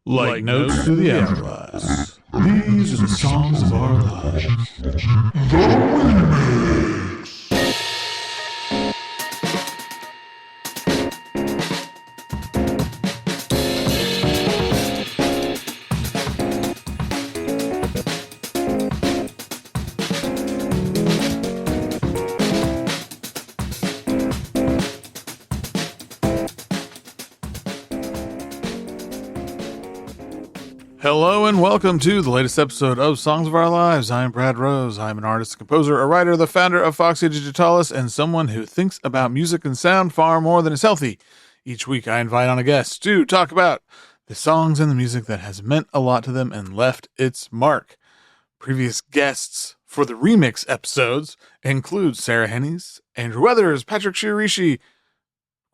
Like notes to the afterlife. These are the songs of our lives. Hello and welcome to the latest episode of Songs of Our Lives. I'm Brad Rose. I'm an artist, a composer, a writer, the founder of Foxy, Digitalis, and someone who thinks about music and sound far more than is healthy. Each week I invite on a guest to talk about the songs and the music that has meant a lot to them and left its mark. Previous guests for the remix episodes include Sarah Hennies, Andrew Weathers, Patrick Shirishi, of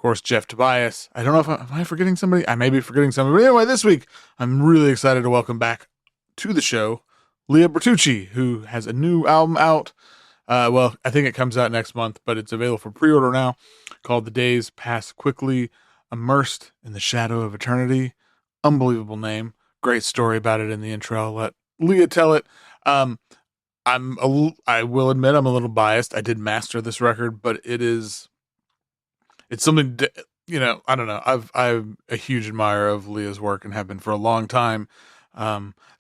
course, Jeff Tobias. I don't know if am I forgetting somebody? I may be forgetting somebody. But anyway, this week, I'm really excited to welcome back to the show Lea Bertucci, who has a new album out. Well, I think it comes out next month, but it's available for pre-order now, called The Days Pass Quickly Immersed in the Shadow of Eternity. Unbelievable name. Great story about it in the intro. I'll let Lea tell it. I will admit I'm a little biased. I did master this record, but it's something, I don't know. I'm a huge admirer of Lea's work and have been for a long time.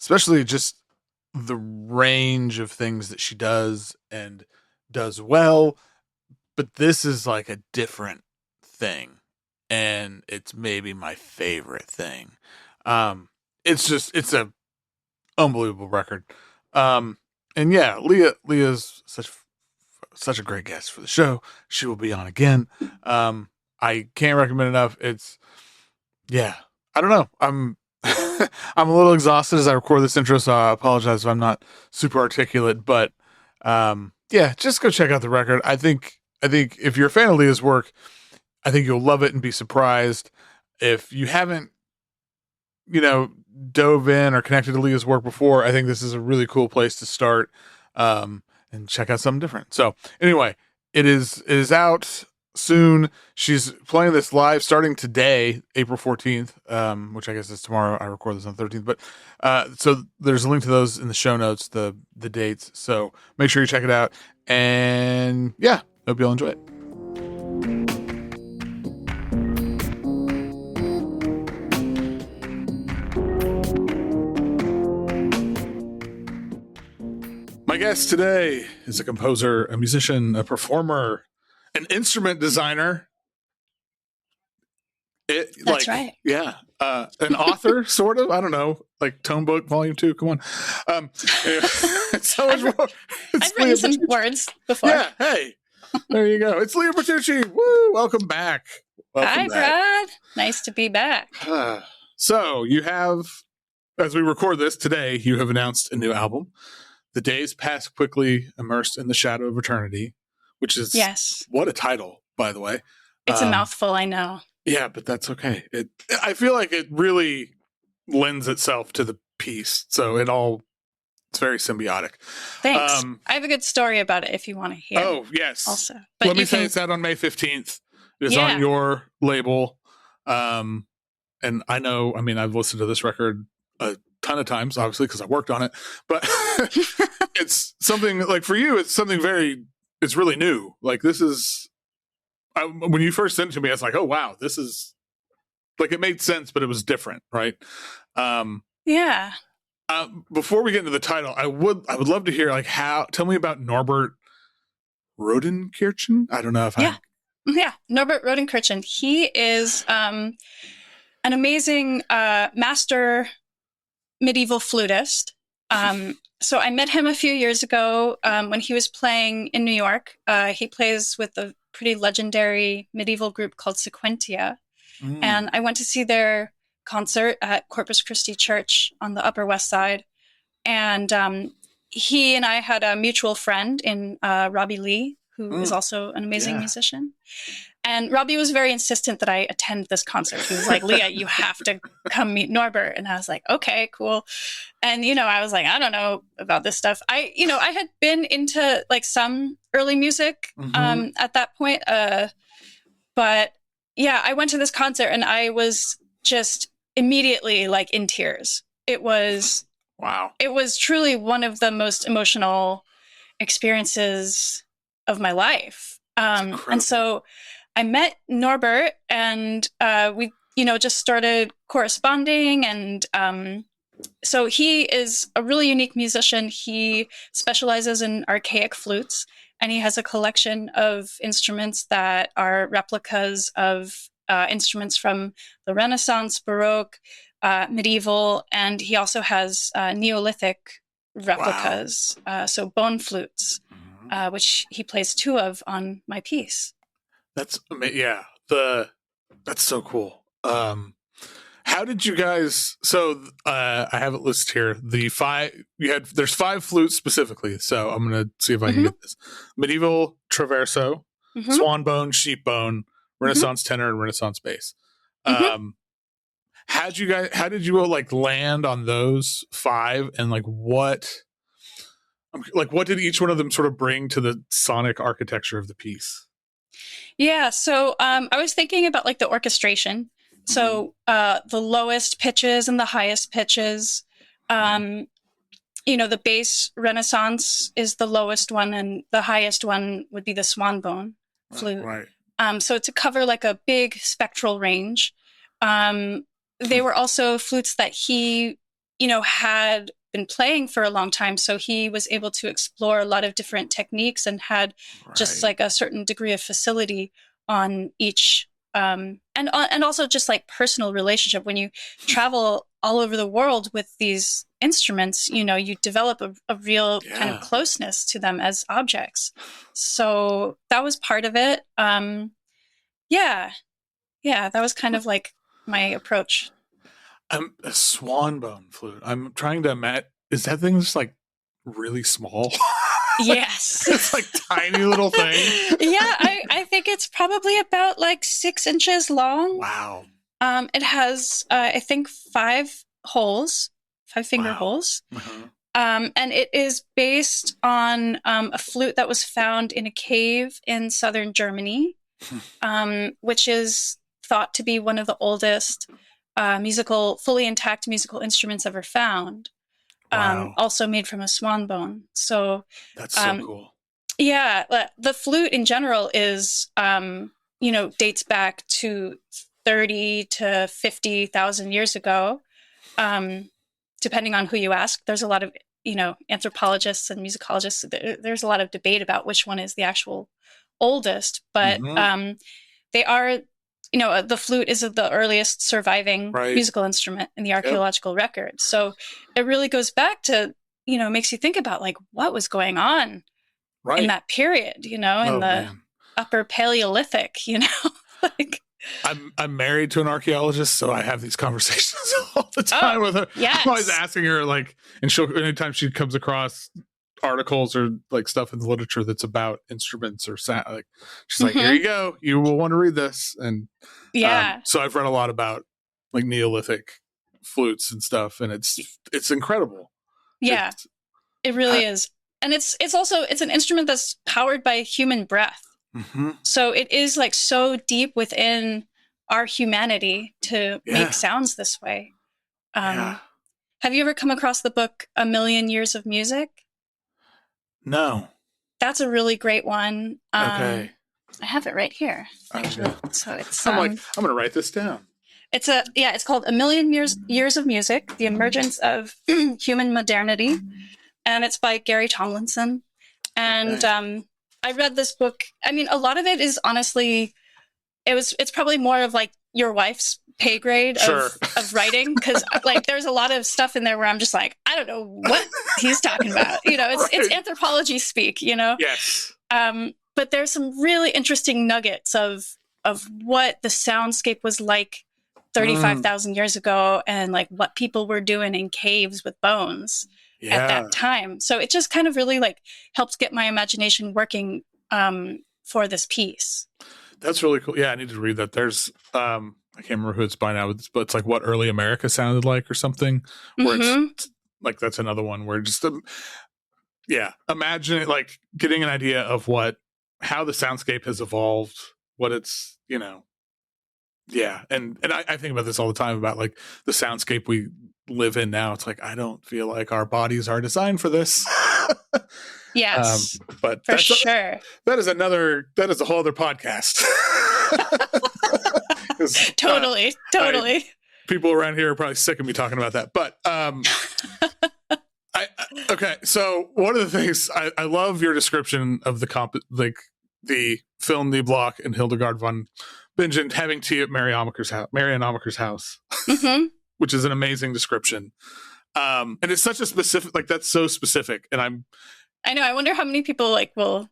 Especially just the range of things that she does and does well. But this is like a different thing. And it's maybe my favorite thing. It's a unbelievable record. And yeah, Lea's such a great guest for the show. She will be on again. I can't recommend enough. I don't know. I'm I'm a little exhausted as I record this intro, so I apologize if I'm not super articulate, but just go check out the record. I think if you're a fan of Lea's work, I think you'll love it and be surprised. If you haven't, dove in or connected to Lea's work before, I think this is a really cool place to start. And check out something different. So anyway, it is out soon. She's playing this live starting today, April 14th, which I guess is tomorrow. I record this on the 13th, but so there's a link to those in the show notes, the dates. So make sure you check it out. And yeah, hope you all enjoy it. My guest today is a composer, a musician, a performer, an instrument designer. That's right. Yeah. An author, sort of. I don't know. Like Tone Book Volume 2. Come on. It's so much more. I've written some words before. Yeah. Hey. There you go. It's Lea Bertucci. Woo. Welcome back. Hi, Brad. Nice to be back. So you have, as we record this today, you have announced a new album. The Days Pass Quickly Immersed in the Shadow of Eternity, which is, yes, what a title, by the way. It's a mouthful, I know. Yeah, but that's okay. I feel like it really lends itself to the piece, so it's very symbiotic. Thanks. I have a good story about it if you want to hear. Oh, yes. Also, but let me say it's out on May 15th. It's on your label. And I know, I've listened to this record a ton of times, obviously, because I worked on it, but it's something like, for you, it's something it's really new. Like, this is, when you first sent it to me, I was like, oh wow, this is like, it made sense, but it was different. Right. Yeah. Before we get into the title, I would love to hear, like, tell me about Norbert Rodenkirchen. I don't know if Norbert Rodenkirchen. He is, an amazing, master medieval flutist. So I met him a few years ago when he was playing in New York. He plays with a pretty legendary medieval group called Sequentia. And I went to see their concert at Corpus Christi Church on the Upper West Side. And he and I had a mutual friend in Robbie Lee, who is also an amazing musician. And Robbie was very insistent that I attend this concert. He was like, Lea, you have to come meet Norbert. And I was like, okay, cool. And, I was like, I don't know about this stuff. I had been into like some early music at that point. But yeah, I went to this concert and I was just immediately like in tears. Wow. It was truly one of the most emotional experiences of my life. And so I met Norbert, and we, just started corresponding. And so he is a really unique musician. He specializes in archaic flutes, and he has a collection of instruments that are replicas of instruments from the Renaissance, Baroque, medieval, and he also has Neolithic replicas, so bone flutes, which he plays 2 of on my piece. That's yeah. That's so cool. How did you guys? So I have it listed here. There's 5 flutes specifically. So I'm gonna see if I can get this: medieval traverso, swan bone, sheep bone, Renaissance tenor, and Renaissance bass. How did you like land on those 5, and what did each one of them sort of bring to the sonic architecture of the piece? Yeah, so I was thinking about like the orchestration. So the lowest pitches and the highest pitches. The bass Renaissance is the lowest one, and the highest one would be the swan bone flute. Right. So to cover like a big spectral range. They were also flutes that he, had been playing for a long time. So he was able to explore a lot of different techniques and had just like a certain degree of facility on each. And also just like personal relationship. When you travel all over the world with these instruments, you develop a real kind of closeness to them as objects. So that was part of it. Yeah, that was kind of like my approach. A swan bone flute. I'm trying to imagine. Is that thing just like really small? Yes. It's like tiny little thing. Yeah, I think it's probably about like 6 inches long. Wow. It has, I think, 5 holes, 5 finger holes. And it is based on a flute that was found in a cave in southern Germany, which is thought to be one of the oldest fully intact musical instruments ever found. Also made from a swan bone. So that's so cool. Yeah, the flute in general is, dates back to 30 to 50,000 years ago, depending on who you ask. There's a lot of, anthropologists and musicologists. There's a lot of debate about which one is the actual oldest, but they are, the flute is the earliest surviving musical instrument in the archaeological record. So it really goes back to, makes you think about like what was going on in that period, in the upper Paleolithic, like. I'm married to an archaeologist, so I have these conversations all the time with her. Yes. I'm always asking her, like, and anytime she comes across articles or like stuff in the literature that's about instruments or sound, like, she's like, here you go, you will want to read this. And so I've read a lot about like Neolithic flutes and stuff, and it's incredible. Yeah, it really is. And it's an instrument that's powered by human breath. So it is like so deep within our humanity to make sounds this way. Have you ever come across the book A Million Years of Music? No. That's a really great one. Okay. I have it right here, actually. Okay. So it's I'm going to write this down. It's called A Million Years of Music: The Emergence of Human Modernity, and it's by Gary Tomlinson. And I read this book. I mean, a lot of it is honestly, it's probably more of like your wife's pay grade of writing, because like there's a lot of stuff in there where I'm just like, I don't know what he's talking about. It's anthropology speak. Yes. But there's some really interesting nuggets of what the soundscape was like 35,000 years ago, and like what people were doing in caves with bones at that time. So it just kind of really like helps get my imagination working for this piece. That's really cool. Yeah, I need to read that. There's I can't remember who it's by now, but it's like what early America sounded like or something. Where it's like, that's another one where just imagine it, like getting an idea of how the soundscape has evolved, what it's Yeah. And I think about this all the time about like the soundscape we live in now. It's like, I don't feel like our bodies are designed for this. Yes, but for sure. That is a whole other podcast. Totally. People around here are probably sick of me talking about that. But okay. So one of the things I love your description of the film Die Block and Hildegard von Bingen having tea at Marianne Amaker's house, mm-hmm. which is an amazing description. And it's such a specific, like that's so specific. And I know. I wonder how many people like will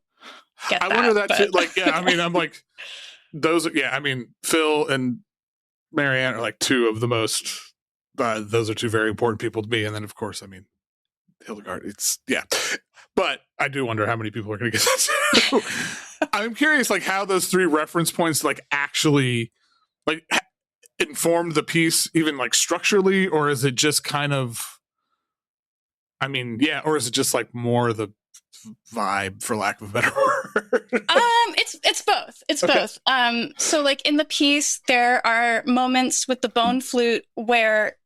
get that. I wonder that too. Like, yeah, I mean, I'm like I mean, Phil and Marianne are like two of the most, those are two very important people to me. And then of course, I mean, Hildegard, but I do wonder how many people are going to get that too. I'm curious, like how those three reference points, like actually like informed the piece even like structurally, or is it just kind of, I mean, yeah, or is it just like more the vibe, for lack of a better word? It's both. It's okay. Both. So like in the piece, there are moments with the bone flute where,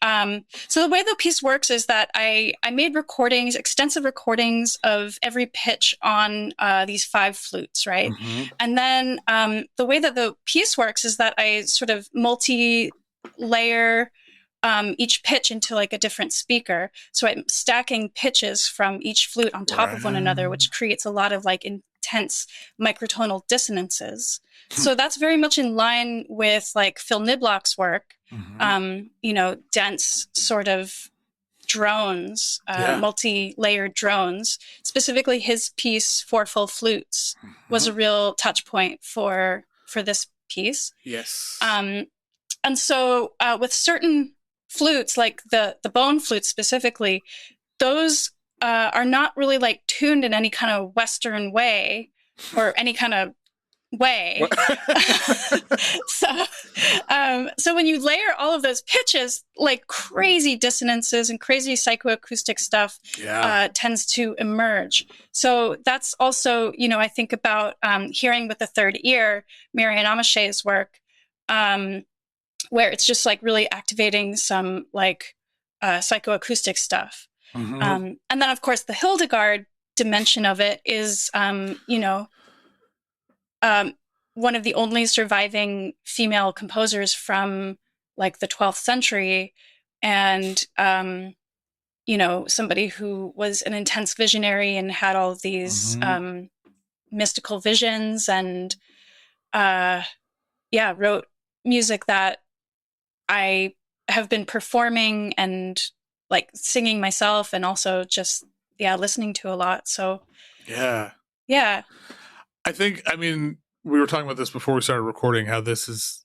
so the way the piece works is that I made extensive recordings of every pitch on these 5 flutes, right? Mm-hmm. And then the way that the piece works is that I sort of multi-layer each pitch into like a different speaker. So I'm stacking pitches from each flute on top of one another, which creates a lot of like intense microtonal dissonances. So that's very much in line with like Phil Niblock's work, mm-hmm. Dense sort of drones, multi-layered drones. Specifically his piece, 4 Full Flutes, mm-hmm. was a real touch point for this piece. Yes. And so with certain flutes, like the bone flutes specifically, those are not really like tuned in any kind of Western way or any kind of way. So when you layer all of those pitches, like crazy dissonances and crazy psychoacoustic stuff tends to emerge. So that's also, I think about hearing with the third ear, Marianne Amaché's work, where it's just like really activating some like psychoacoustic stuff. Mm-hmm. And then of course the Hildegard dimension of it is, one of the only surviving female composers from like the 12th century. And, somebody who was an intense visionary and had all of these mm-hmm. Mystical visions and, wrote music that I have been performing and like singing myself and also just, listening to a lot. So, yeah. I think, I mean, we were talking about this before we started recording, how this is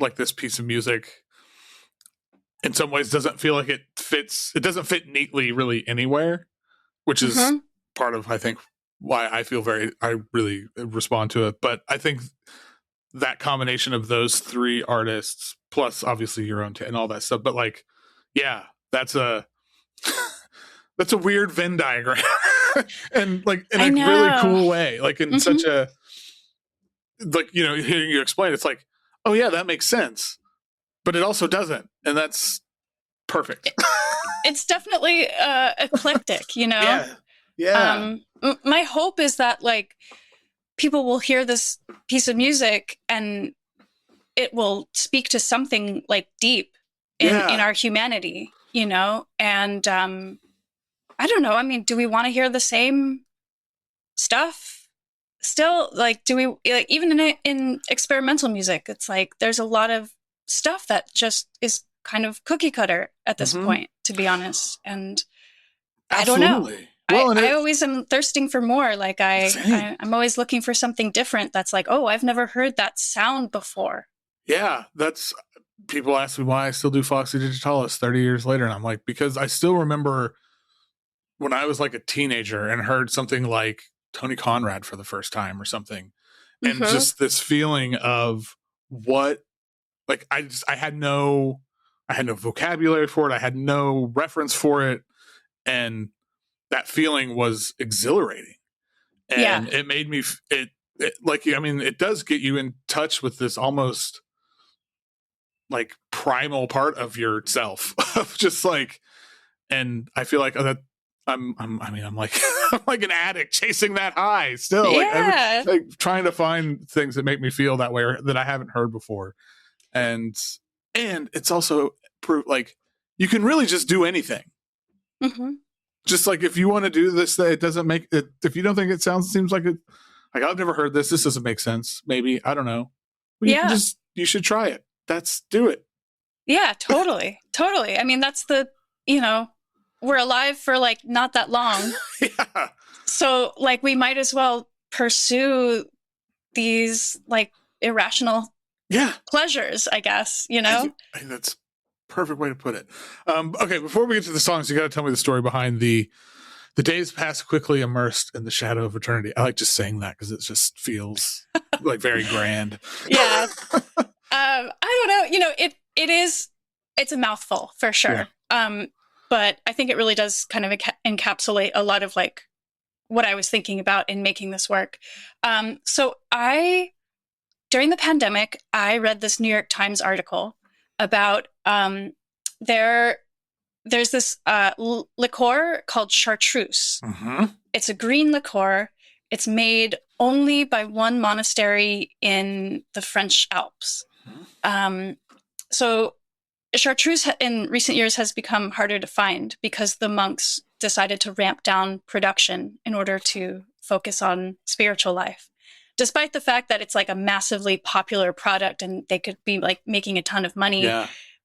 like this piece of music in some ways doesn't feel like it doesn't fit neatly really anywhere, which is mm-hmm. part of, I think, why I really respond to it. But I think that combination of those 3 artists, plus obviously your own and all that stuff. But like, that's a weird Venn diagram and like in a really cool way, like in mm-hmm. such a, like, hearing you explain, it's like, oh yeah, that makes sense, but it also doesn't. And that's perfect. It's definitely eclectic, Yeah. My hope is that like people will hear this piece of music and it will speak to something like deep in our humanity, and I don't know. I mean, do we want to hear the same stuff still? Like, do we, like, even in experimental music, it's like there's a lot of stuff that just is kind of cookie cutter at this mm-hmm. point, to be honest. And Absolutely. I don't know. Well, I always am thirsting for more. Like I'm always looking for something different. That's like, oh, I've never heard that sound before. Yeah, people ask me why I still do Foxy Digitalis 30 years later. And I'm like, because I still remember when I was like a teenager and heard something like Tony Conrad for the first time or something. And mm-hmm. just this feeling of what, like, I had no vocabulary for it. I had no reference for it. And that feeling was exhilarating. And it made me, it does get you in touch with this almost like primal part of yourself of just like, and I feel like that I'm like I'm like an addict chasing that high still. Yeah. Like trying to find things that make me feel that way or that I haven't heard before. And it's also like you can really just do anything. Mm-hmm. Just like if you want to do this, that it doesn't make it. If you don't think it seems like it, like I've never heard this. This doesn't make sense. Maybe I don't know. But you should try it. Do it. Yeah, totally. Totally. I mean, that's we're alive for like not that long. Yeah. So like we might as well pursue these like irrational pleasures, I guess, I think that's perfect way to put it. Okay, before we get to the songs, you got to tell me the story behind the days pass quickly immersed in the shadow of eternity. I like just saying that because it just feels like very grand. Yeah. I don't know. It's a mouthful for sure. Yeah. But I think it really does kind of encapsulate a lot of like what I was thinking about in making this work. So during the pandemic, I read this New York Times article about there's this liqueur called chartreuse. Mm-hmm. It's a green liqueur. It's made only by one monastery in the French Alps. Mm-hmm. So chartreuse in recent years has become harder to find because the monks decided to ramp down production in order to focus on spiritual life. Despite the fact that it's like a massively popular product and they could be like making a ton of money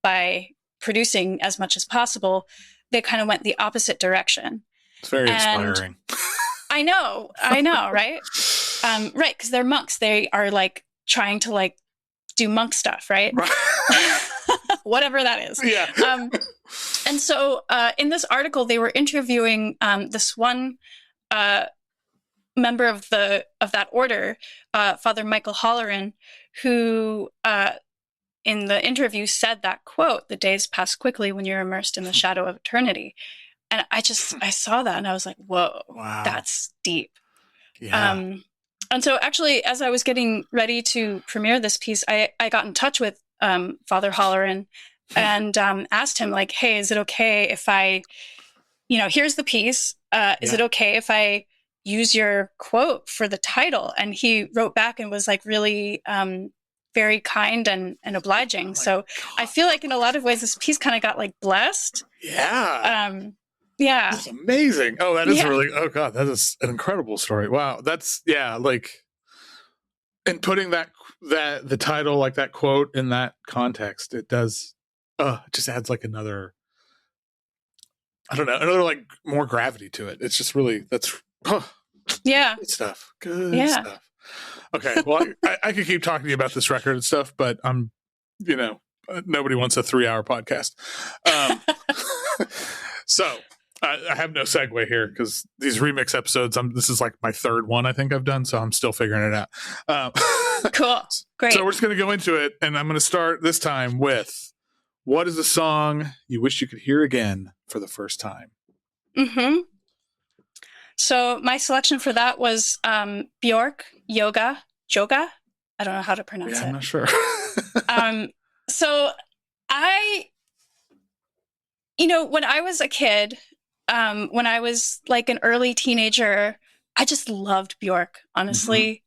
by producing as much as possible, they kind of went the opposite direction. It's very inspiring. I know, right? Right, because they're monks. They are like trying to like do monk stuff, right? Whatever that is. Yeah. And so in this article, they were interviewing this one member of that order, Father Michael Holleran, who in the interview said that quote, "The days pass quickly when you're immersed in the shadow of eternity." And I saw that and I was like, whoa, wow, that's deep. Yeah. And so actually, as I was getting ready to premiere this piece, I got in touch with Father Holleran and asked him like, hey, is it okay if I, here's the piece. Is it okay if I use your quote for the title? And he wrote back and was like really very kind and obliging. So I feel like in a lot of ways, this piece kind of got like blessed. Yeah. Yeah. That's amazing. Oh, that is really, oh God, that is an incredible story. Wow. That's, like, and putting the title, like that quote in that context, it does, it just adds like another like more gravity to it. It's just really, that's, good stuff. Good stuff. Okay. Well, I could keep talking to you about this record and stuff, but I'm, nobody wants a 3-hour podcast. So I have no segue here because these remix episodes, this is like my third one I think I've done, so I'm still figuring it out. Cool. Great. So we're just going to go into it, and I'm going to start this time with, what is a song you wish you could hear again for the first time? Mm-hmm. So my selection for that was Bjork, Joga. I don't know how to pronounce it. I'm not sure. So when I was a kid, when I was like an early teenager, I just loved Bjork, honestly.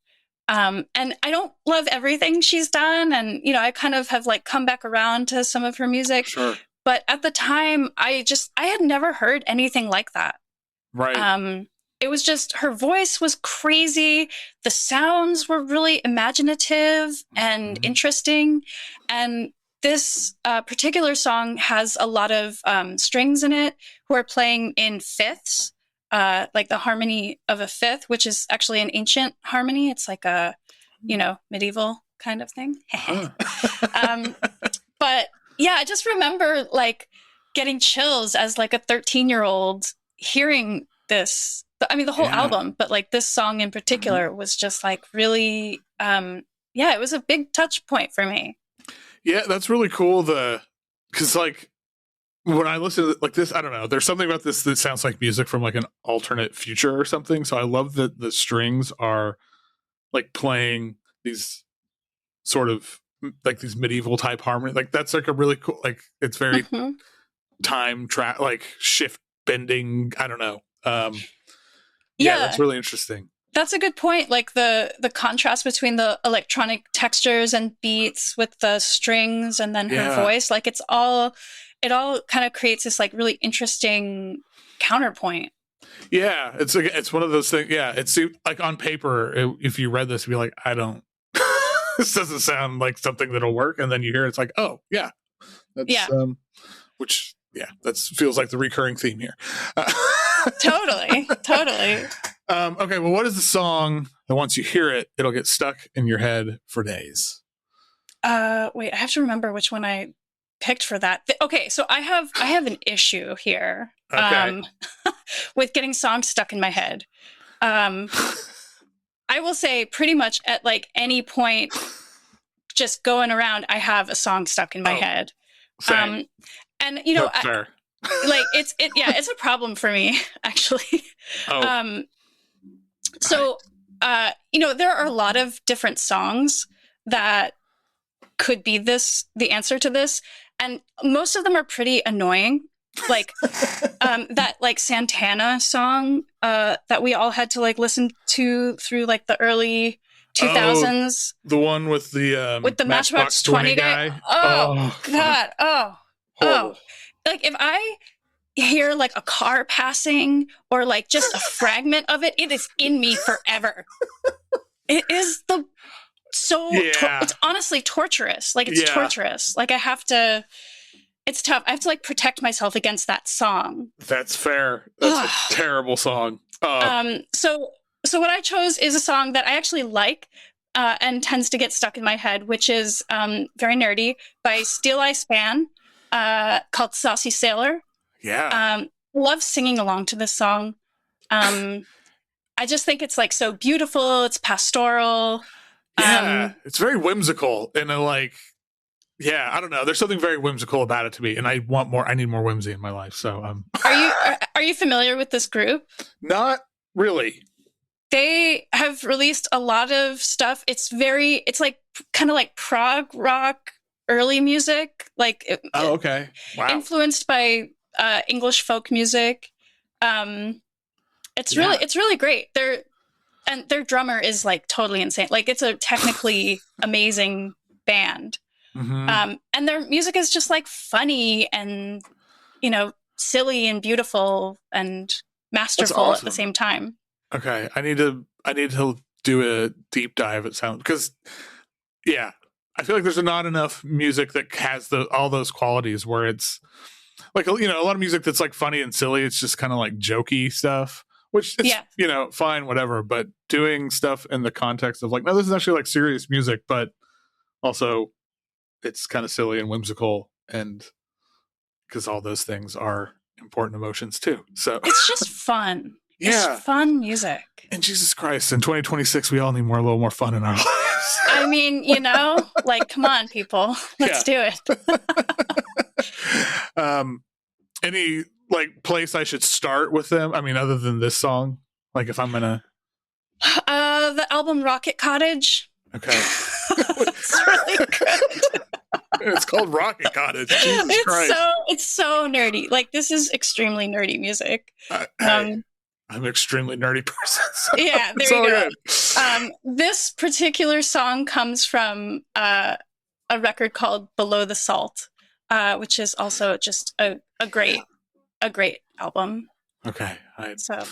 Mm-hmm. And I don't love everything she's done. And, I kind of have like come back around to some of her music. Sure. But at the time, I had never heard anything like that. Right. It was just, her voice was crazy. The sounds were really imaginative and interesting. And this particular song has a lot of strings in it who are playing in fifths, like the harmony of a fifth, which is actually an ancient harmony. It's like a, medieval kind of thing. But yeah, I just remember like getting chills as like a 13-year-old hearing this. I mean, the whole album, but like this song in particular was just like really, it was a big touch point for me. Yeah, that's really cool. Because like when I listen to like this, I don't know, there's something about this that sounds like music from like an alternate future or something. So I love that the strings are like playing these sort of like these medieval type harmony. Like that's like a really cool, like it's very time track, like shift bending. I don't know. Yeah, that's really interesting. That's a good point. Like the contrast between the electronic textures and beats with the strings and then her voice, like it all kind of creates this like really interesting counterpoint. Yeah, it's one of those things. Yeah, it's like on paper, if you read this, you'd be like, I don't. This doesn't sound like something that'll work, and then you hear it's like, oh yeah, that's which that feels like the recurring theme here. Totally. Okay, well, what is the song that once you hear it, it'll get stuck in your head for days? Wait, I have to remember which one I picked for that. Okay, so I have an issue here with getting songs stuck in my head. I will say pretty much at like any point just going around, I have a song stuck in my head. Same. And you know, like it's a problem for me actually. So you know, there are a lot of different songs that could be the answer to this, and most of them are pretty annoying. Like that like Santana song that we all had to like listen to through like the early 2000s. The one with the Matchbox 20 guy. Oh God. Oh. Like if I hear like a car passing or like just a fragment of it, it is in me forever. It is it's honestly torturous. Like it's torturous. Like it's tough. I have to like protect myself against that song. That's fair. That's a terrible song. So what I chose is a song that I actually like and tends to get stuck in my head, which is very nerdy by Steeleye Span called Saucy Sailor. Yeah. Love singing along to this song. I just think it's like so beautiful. It's pastoral. Yeah. It's very whimsical and like, yeah, I don't know. There's something very whimsical about it to me, and I want more. I need more whimsy in my life. So, are you familiar with this group? Not really. They have released a lot of stuff. It's like kind of like prog rock, early music. Like okay, wow. Influenced by English folk music. It's really great. Their drummer is like totally insane. Like it's a technically amazing band. Mm-hmm. And their music is just like funny and, you know, silly and beautiful and masterful at the same time. Okay. I need to do a deep dive at sound because I feel like there's not enough music that has all those qualities where it's like, you know, a lot of music that's like funny and silly. It's just kind of like jokey stuff, which is, you know, fine, whatever. But doing stuff in the context of like, no, this is actually like serious music, but also it's kind of silly and whimsical, and because all those things are important emotions too. So it's just fun. It's fun music. And Jesus Christ, in 2026, we all need a little more fun in our lives. I mean, you know, like, come on, people, let's do it. Any like place I should start with them? I mean, other than this song, like if I'm gonna the album Rocket Cottage. Okay. It's really good. It's called Rocket Cottage. Jesus Christ. It's so nerdy. Like this is extremely nerdy music. I'm an extremely nerdy person. So yeah, there you go. This particular song comes from a record called Below the Salt, which is also just a great album. Okay.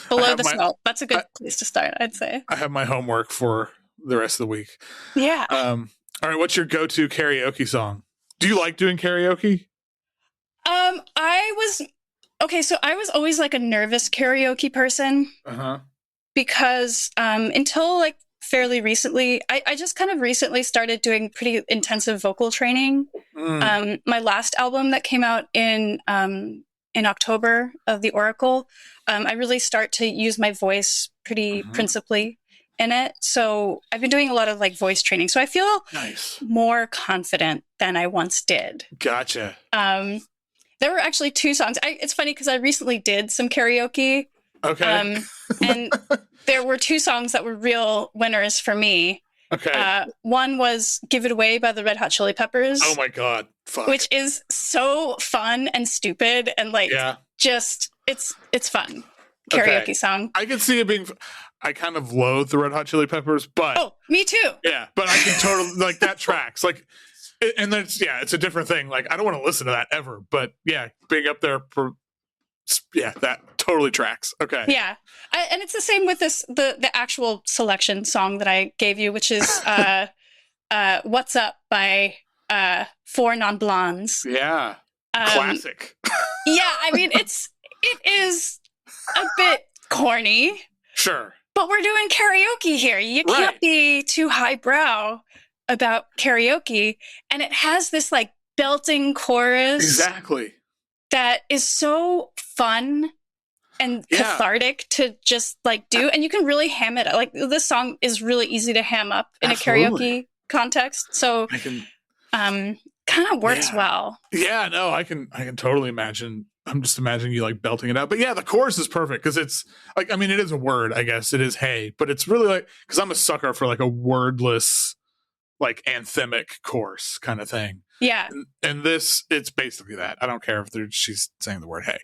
Below the Salt. That's a good place to start, I'd say. I have my homework for the rest of the week. Yeah. All right. What's your go-to karaoke song? Do you like doing karaoke? So I was always like a nervous karaoke person. Because until like fairly recently, I just kind of recently started doing pretty intensive vocal training. My last album that came out in October of The Oracle, I really start to use my voice pretty principally in it. So I've been doing a lot of like voice training. So I feel more confident than I once did. Gotcha. There were actually two songs. It's funny because I recently did some karaoke. Okay. And there were two songs that were real winners for me. Okay. One was "Give It Away" by the Red Hot Chili Peppers. Oh my God. Fuck. Which is so fun and stupid and like Yeah. just it's fun. Karaoke song. I can see it being. I kind of loathe the Red Hot Chili Peppers, but oh, me too. Yeah, but I can totally like that tracks. Like, and then it's a different thing. Like, I don't want to listen to that ever, but yeah, being up there for that totally tracks. Okay. Yeah, and it's the same with the actual selection song that I gave you, which is "What's Up" by Four Non Blondes. Yeah, classic. Yeah, I mean it is a bit corny. Sure. But we're doing karaoke here. You can't be too highbrow about karaoke. And it has this like belting chorus. Exactly. That is so fun and cathartic to just like do. And you can really ham it. Like this song is really easy to ham up in a karaoke context. So kind of works well. Yeah, no, I can totally imagine. I'm just imagining you like belting it out. But yeah, the chorus is perfect because it's like, I mean, it is a word, I guess. It is hey, but it's really like, because I'm a sucker for like a wordless, like anthemic chorus kind of thing. Yeah. And this, it's basically that. I don't care if she's saying the word hey.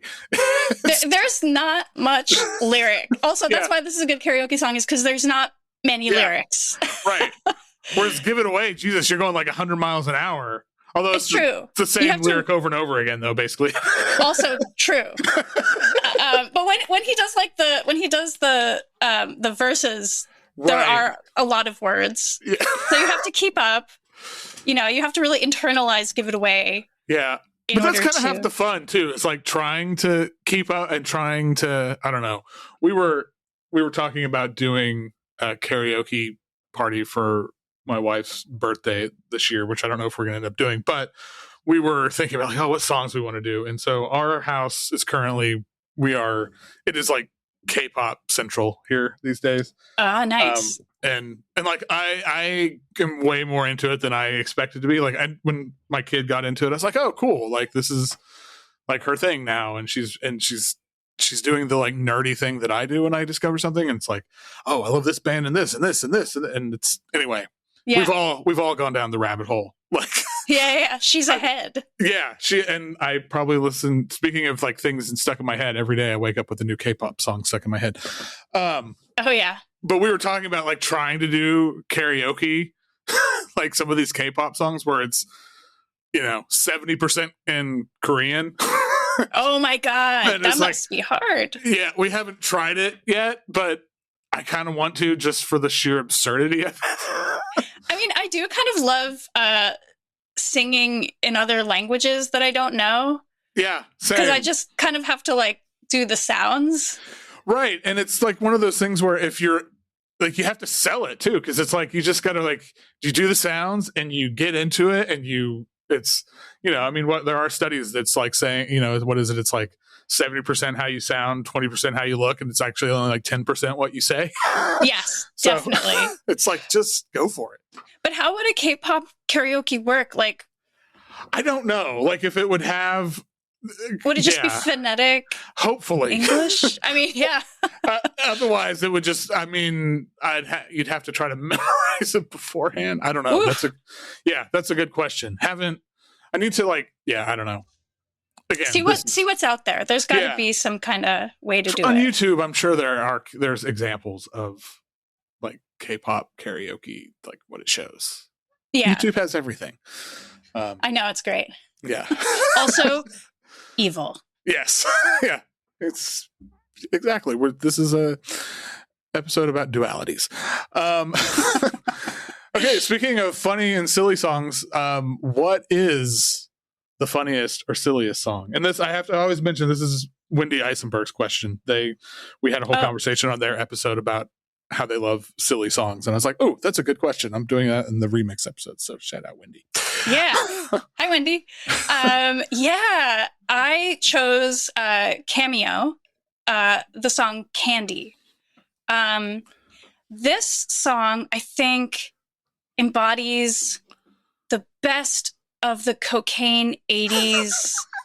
There's not much lyric. Also, that's why this is a good karaoke song, is because there's not many lyrics. Right. Whereas Give It Away, Jesus, you're going like 100 miles an hour. Although it's true. It's the same lyric over and over again, though, basically. Also true. But when he does like the verses, there are a lot of words. Yeah. So you have to keep up. You know, you have to really internalize "Give It Away." Yeah. But that's kind of half the fun too. It's like trying to keep up and trying to, I don't know. We were talking about doing a karaoke party for my wife's birthday this year, which I don't know if we're going to end up doing, but we were thinking about like, what songs we want to do. And so our house is currently, it is like K-pop central here these days. Nice. And like, I am way more into it than I expected to be. Like when my kid got into it, I was like, oh, cool. Like this is like her thing now. And she's doing the like nerdy thing that I do when I discover something. And it's like, oh, I love this band and this and this and this. And it's anyway. Yeah. We've all gone down the rabbit hole. Like yeah, she's ahead. Yeah, I probably listen. Speaking of like things stuck in my head, every day I wake up with a new K-pop song stuck in my head. Oh yeah. But we were talking about like trying to do karaoke, like some of these K-pop songs where it's 70% in Korean. Oh my God, that must be hard. Yeah, we haven't tried it yet, but I kind of want to, just for the sheer absurdity of it. I mean, I do kind of love singing in other languages that I don't know. Yeah, same. Because I just kind of have to like do the sounds. Right, and it's like one of those things where if you're like, you have to sell it too, because it's like you just gotta like, you do the sounds and you get into it and it's I mean, there are studies that's like saying, what is it? It's like 70% how you sound, 20% how you look, and it's actually only like 10% what you say. Yes, definitely. It's like, just go for it. But how would a K-pop karaoke work? Like, I don't know. Like, if it would have, would it just be phonetic? Hopefully, English. I mean, yeah. Otherwise, it would just. I mean, you'd have to try to memorize it beforehand. I don't know. Oof. That's a good question. I need to I don't know. Again, see what's out there. There's got to be some kind of way to do it. On YouTube, I'm sure there's examples of like K-pop karaoke, like what it shows. Yeah. YouTube has everything. I know, it's great. Yeah. Also evil. Yes. Yeah. It's exactly. This is a episode about dualities. Okay, speaking of funny and silly songs, what is the funniest or silliest song? And this, I have to always mention, this is Wendy Eisenberg's question. We had a whole conversation on their episode about how they love silly songs. And I was like, oh, that's a good question. I'm doing that in the remix episode. So shout out, Wendy. Yeah. Hi, Wendy. Yeah, I chose Cameo, the song Candy. This song, I think, embodies the best of the cocaine 80s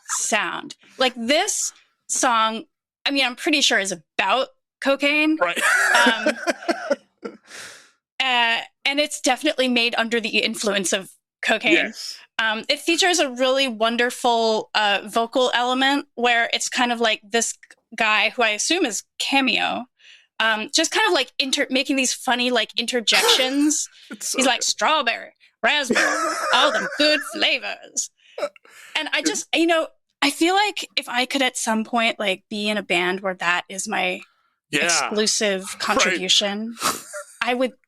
sound. Like, this song, I mean, I'm pretty sure is about cocaine. Right. And it's definitely made under the influence of cocaine. Yes. It features a really wonderful vocal element where it's kind of like this guy who I assume is Cameo, just kind of like making these funny like interjections. So He's like strawberry, raspberry, all them good flavors. And I just, I feel like if I could at some point like be in a band where that is my exclusive contribution,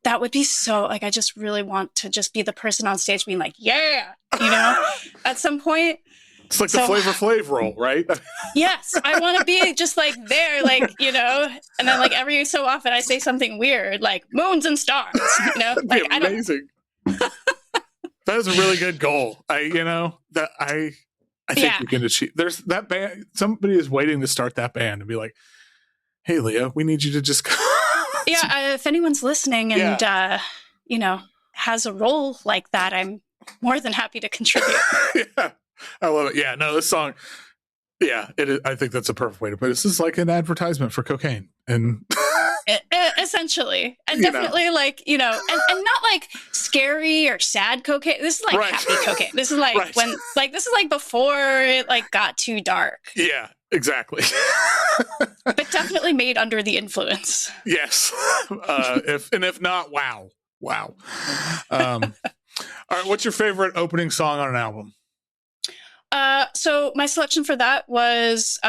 that would be so like, I just really want to just be the person on stage being like, yeah, at some point. It's like the Flavor Flav role, right? Yes. I want to be just like there, like, and then like every so often I say something weird, like moons and stars, like amazing. That is a really good goal. I think you can achieve. There's that band. Somebody is waiting to start that band and be like, "Hey, Lea, we need you to just." If anyone's listening and has a role like that, I'm more than happy to contribute. Yeah, I love it. Yeah, no, this song. Yeah, it is, I think that's a perfect way to put it. This is like an advertisement for cocaine, and essentially, and definitely like and not like scary or sad cocaine. This is like happy cocaine. This is like when this is like before it like got too dark. Yeah, exactly. But definitely made under the influence. Yes. If not, wow. All right, what's your favorite opening song on an album? So my selection for that was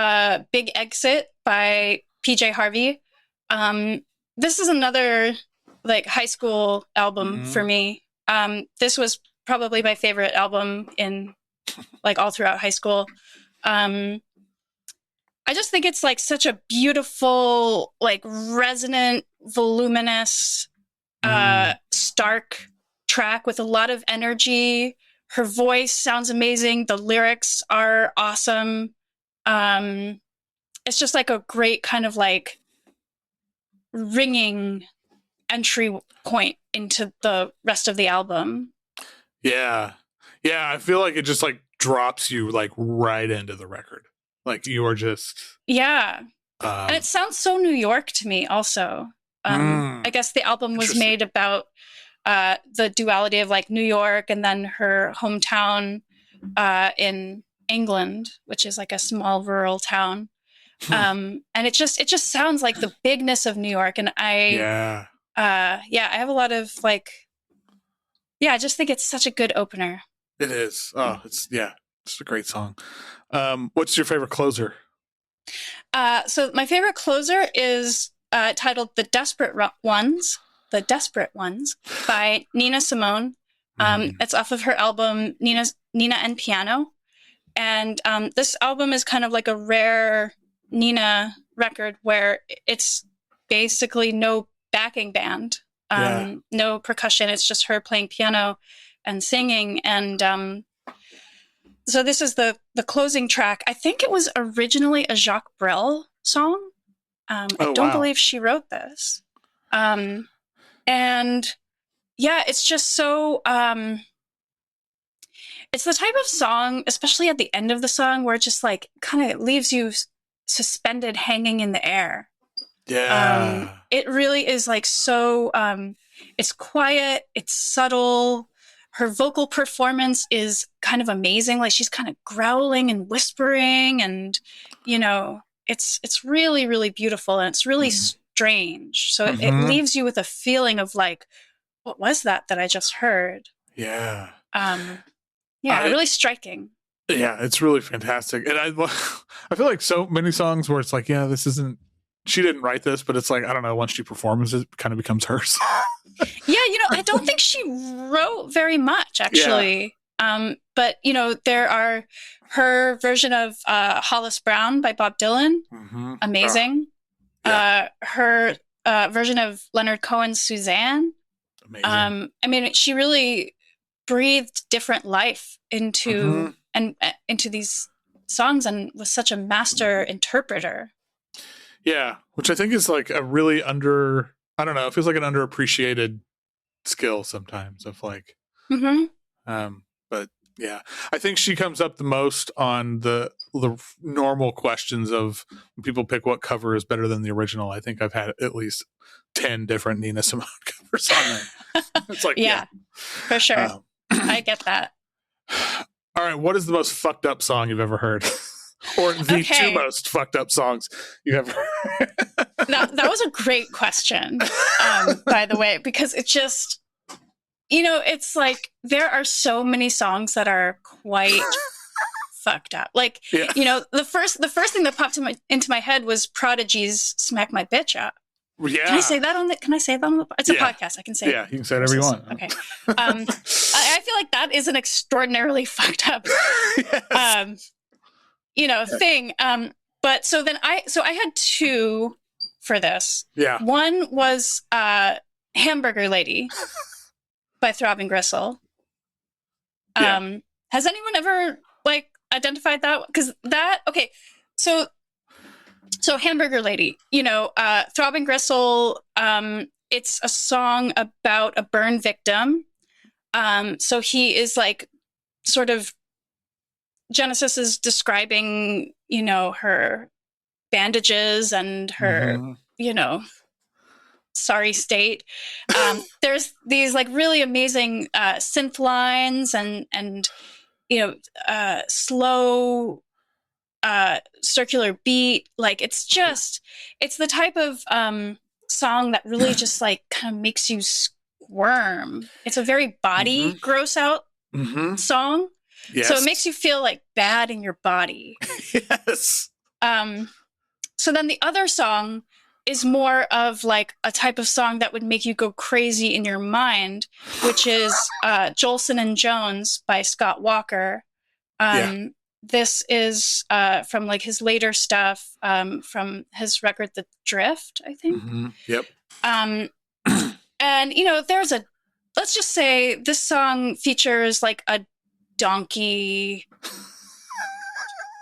Big Exit by PJ Harvey. This is another like high school album for me. This was probably my favorite album in like all throughout high school. I just think it's like such a beautiful, like resonant, voluminous, stark track with a lot of energy. Her voice sounds amazing. The lyrics are awesome. It's just like a great kind of like ringing entry point into the rest of the album. Yeah. I feel like it just like drops you like right into the record. Like you are just. Yeah. And it sounds so New York to me also. I guess the album was made about the duality of like New York and then her hometown in England, which is like a small rural town. And it just sounds like the bigness of New York. And I have a lot of like, I just think it's such a good opener. It is. Oh, it's a great song. What's your favorite closer? So my favorite closer is titled The Desperate Ones by Nina Simone. It's off of her album Nina and Piano. And this album is kind of like a rare Nina record where it's basically no backing band, no percussion. It's just her playing piano and singing. And so this is the closing track. I think it was originally a Jacques Brel song. I don't believe she wrote this. And it's just so, it's the type of song, especially at the end of the song, where it just like kind of leaves you suspended hanging in the air. Yeah. It really is like so, it's quiet, it's subtle. Her vocal performance is kind of amazing. Like she's kind of growling and whispering and, it's really, really beautiful and it's really strange. So it leaves you with a feeling of like, what was that I just heard? Yeah. Really striking. Yeah, it's really fantastic. And I feel like so many songs where it's like, she didn't write this, but it's like, I don't know, once she performs, it kind of becomes hers. I don't think she wrote very much, actually. Yeah. But, there are her version of Hollis Brown by Bob Dylan. Amazing. Her version of Leonard Cohen's Suzanne. Amazing. She really breathed different life into these songs and was such a master interpreter. Yeah, which I think is like a really it feels like an underappreciated skill sometimes of like, but yeah, I think she comes up the most on the normal questions of when people pick what cover is better than the original. I think I've had at least 10 different Nina Simone covers on there. It's like, yeah, for sure. I get that. All right, what is the most fucked up song you've ever heard? Or the two most fucked up songs you've ever heard? That was a great question, by the way, because it just, it's like there are so many songs that are quite fucked up. Like, the first thing that popped into my head was Prodigy's "Smack My Bitch Up." Yeah. Can I say that on the? It's a podcast. I can say. Yeah, you can say whatever you want. Okay. I feel like that is an extraordinarily fucked up, thing. But so I had two for this. Yeah. One was "Hamburger Lady" by Throbbing Gristle. Has anyone ever identified that? Because So Hamburger Lady, Throbbing Gristle, it's a song about a burn victim. So he is sort of, Genesis is describing, her bandages and her, sorry state. There's these really amazing synth lines and slow circular beat. It's the type of song that really just kind of makes you squirm. It's a very body gross out song. Yes. So it makes you feel bad in your body. Yes. So then the other song is more of a type of song that would make you go crazy in your mind, which is Jolson and Jones by Scott Walker. This is from his later stuff, from his record The Drift, I think. Mm-hmm. Yep. And let's just say this song features a donkey.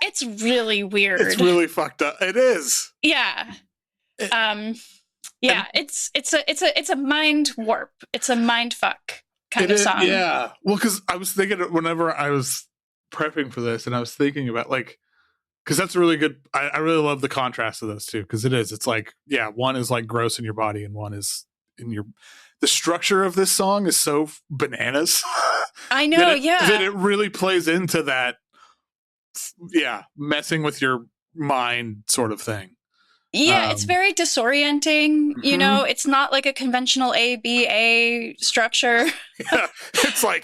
It's really weird. It's really fucked up. It is. Yeah. It's a mind warp. It's a mind fuck kind of song. Yeah. Well, because I was thinking whenever I was prepping for this, and I was thinking about because that's a really good. I really love the contrast of those two, because it's one is gross in your body, and one is in your. The structure of this song is so bananas. I know, that it really plays into that. Yeah, messing with your mind sort of thing. Yeah, it's very disorienting. It's not a conventional ABA structure. Yeah, it's A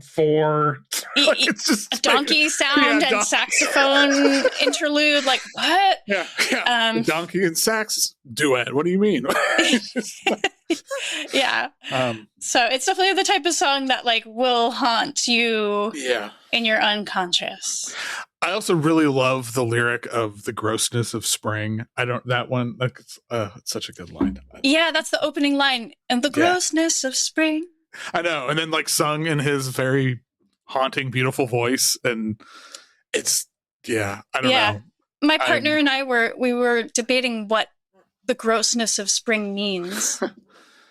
$4. It's just a donkey sound and saxophone interlude. What? Yeah. Donkey and sax duet. What do you mean? Yeah. So it's definitely the type of song that will haunt you. Yeah. In your unconscious. I also really love the lyric of "the grossness of spring." That one, it's such a good line. Yeah, that's the opening line. And the grossness of spring. I know. And then sung in his very haunting, beautiful voice. And it's, I don't know. My partner and I were debating what the grossness of spring means.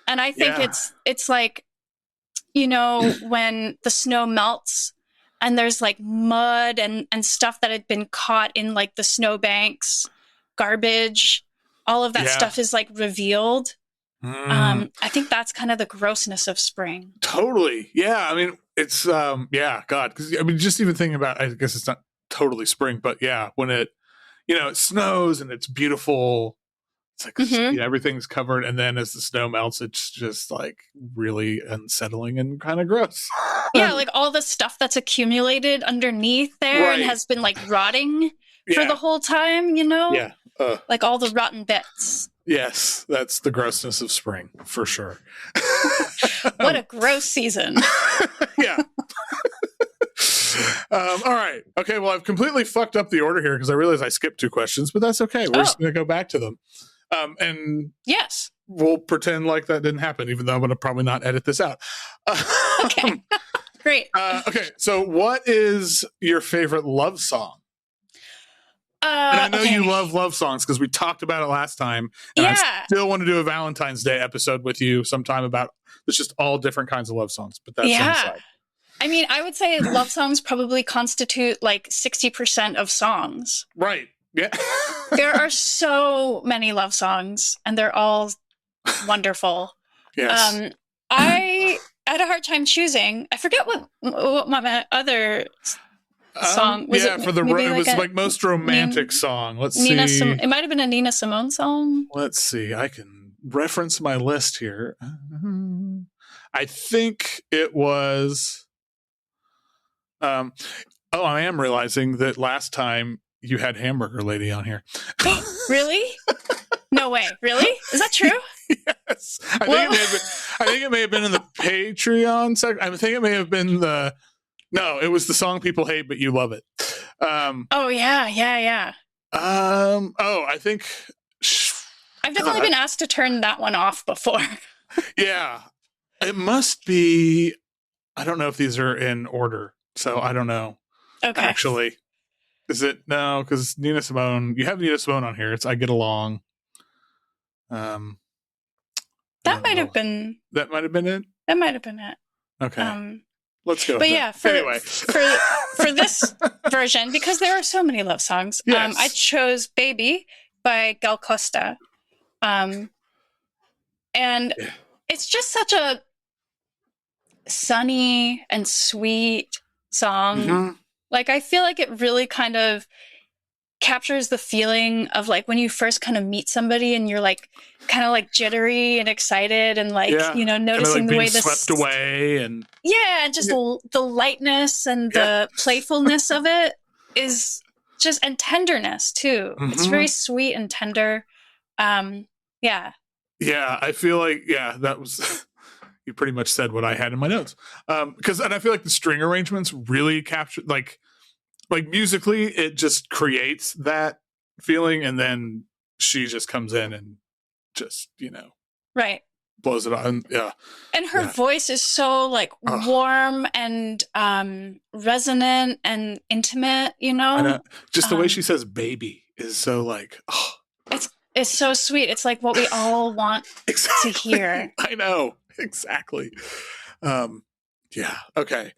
And I think it's when the snow melts, and there's mud and stuff that had been caught in the snowbanks, garbage, all of that stuff is revealed. I think that's kind of the grossness of spring. Totally. Yeah. I mean, it's, God, because just even thinking about, I guess it's not totally spring, but when it, it snows and it's beautiful. It's everything's covered, and then as the snow melts, it's just really unsettling and kind of gross. Yeah, all the stuff that's accumulated underneath there and has been rotting for the whole time, Yeah. All the rotten bits. Yes, that's the grossness of spring, for sure. What a gross season. Yeah. All right. Okay, well, I've completely fucked up the order here because I realized I skipped two questions, but that's okay. We're just going to go back to them. And yes, we'll pretend like that didn't happen, even though I'm going to probably not edit this out. Okay, great. Okay, so what is your favorite love song? And I know you love songs because we talked about it last time. And I still want to do a Valentine's Day episode with you sometime about it's just all different kinds of love songs. But that's on the side. I mean, I would say love songs probably constitute 60% of songs. Right. Yeah. There are so many love songs, and they're all wonderful. Yes. I had a hard time choosing. I forget what my other song was. Yeah, it was like most romantic song. Let's see. It might have been a Nina Simone song. Let's see. I can reference my list here. I think it was. I am realizing that last time you had Hamburger Lady on here. Really? No way. Really? Is that true? Yes. I think it may have been in the Patreon section. I think it may have been no, it was the song people hate, but you love it. Oh yeah. I think I've definitely been asked to turn that one off before. Yeah. It must be. I don't know if these are in order, so I don't know. Okay. Actually, is it? No, because Nina Simone. You have Nina Simone on here. It's "I Get Along." That might have been. That might have been it. That might have been it. Okay. Let's go. But yeah, anyway, for this version, because there are so many love songs, yes. I chose "Baby" by Gal Costa, and it's just such a sunny and sweet song. Mm-hmm. Like, I feel like it really kind of captures the feeling of like when you first kind of meet somebody and you're like kind of like jittery and excited and like, noticing the way this swept away and just the lightness and the playfulness of it is just, and tenderness too. Mm-hmm. It's very sweet and tender. Yeah, I feel like, that was, you pretty much said what I had in my notes. And I feel like the string arrangements really capture, like musically, it just creates that feeling. And then she just comes in and just, right. blows it on. Yeah. And her voice is so like warm and resonant and intimate, I know. Just the way she says baby is so like, it's so sweet. It's like what we all want to hear. I know. Exactly. Yeah. Okay.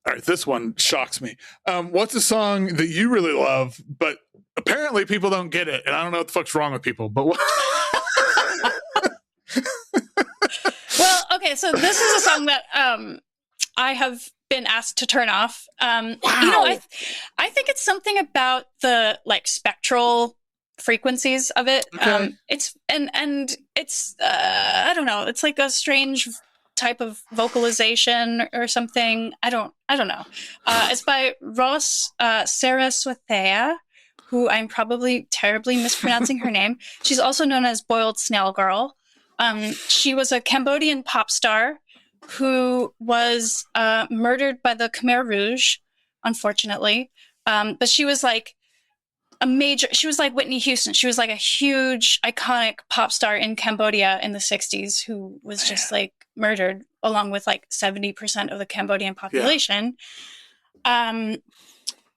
All right. This one shocks me. What's a song that you really love, but apparently people don't get it? And I don't know what the fuck's wrong with people, but what? Well, okay. So this is a song that I have been asked to turn off. Wow. I think it's something about the like spectral frequencies of it. Okay. It's and it's I don't know, it's like a strange type of vocalization or something. I don't know. It's by Ros Sereysothea, who I'm probably terribly mispronouncing her name. She's also known as Boiled Snail Girl. She was a Cambodian pop star who was murdered by the Khmer Rouge, unfortunately. But she was like she was like Whitney Houston. She was like a huge, iconic pop star in Cambodia in the 60s who was just like murdered along with like 70% of the Cambodian population. Yeah.